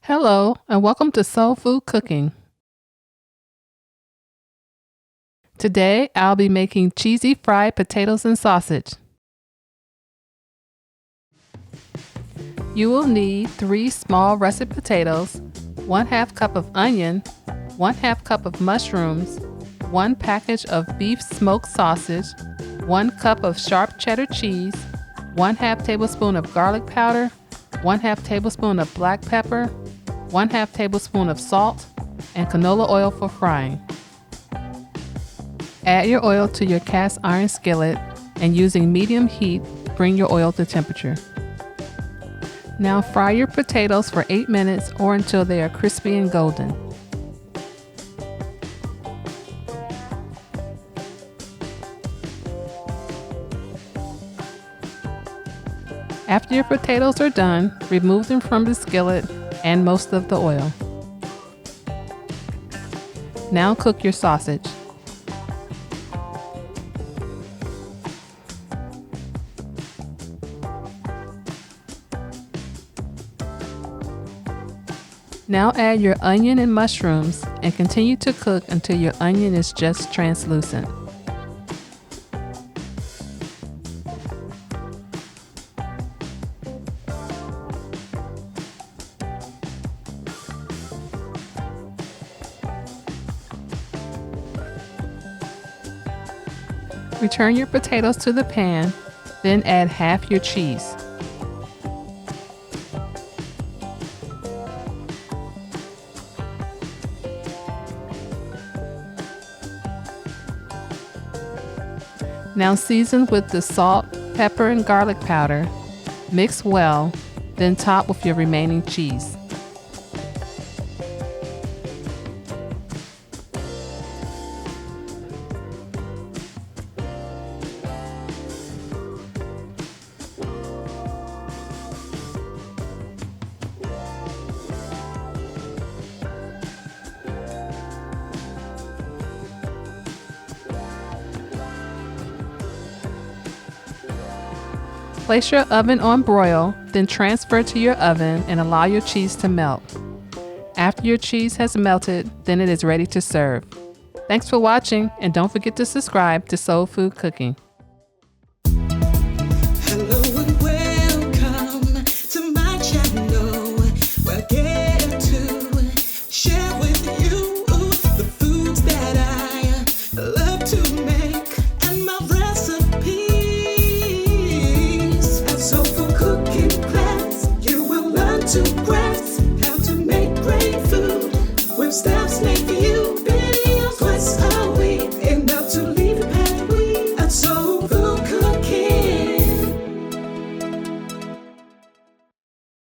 Hello, and welcome to Soul Food Cooking. Today, I'll be making cheesy fried potatoes and sausage. You will need 3 small russet potatoes, 1/2 cup of onion, 1/2 cup of mushrooms, 1 package of beef smoked sausage, 1 cup of sharp cheddar cheese, 1/2 tablespoon of garlic powder, 1/2 tablespoon of black pepper, 1/2 tablespoon of salt, and canola oil for frying. Add your oil to your cast iron skillet and using medium heat, bring your oil to temperature. Now fry your potatoes for 8 minutes or until they are crispy and golden. After your potatoes are done, remove them from the skillet and most of the oil. Now cook your sausage. Now add your onion and mushrooms and continue to cook until your onion is just translucent. Return your potatoes to the pan, then add half your cheese. Now season with the salt, pepper, and garlic powder. Mix well, then top with your remaining cheese. Place your oven on broil, then transfer to your oven and allow your cheese to melt. After your cheese has melted, then it is ready to serve. Thanks for watching, and don't forget to subscribe to Soul Food Cooking. Hello and welcome to my channel. We're getting to share with you the foods that I love to make and my recipes. At Soul Food Cooking class, you will learn to grasp how to make great food with steps making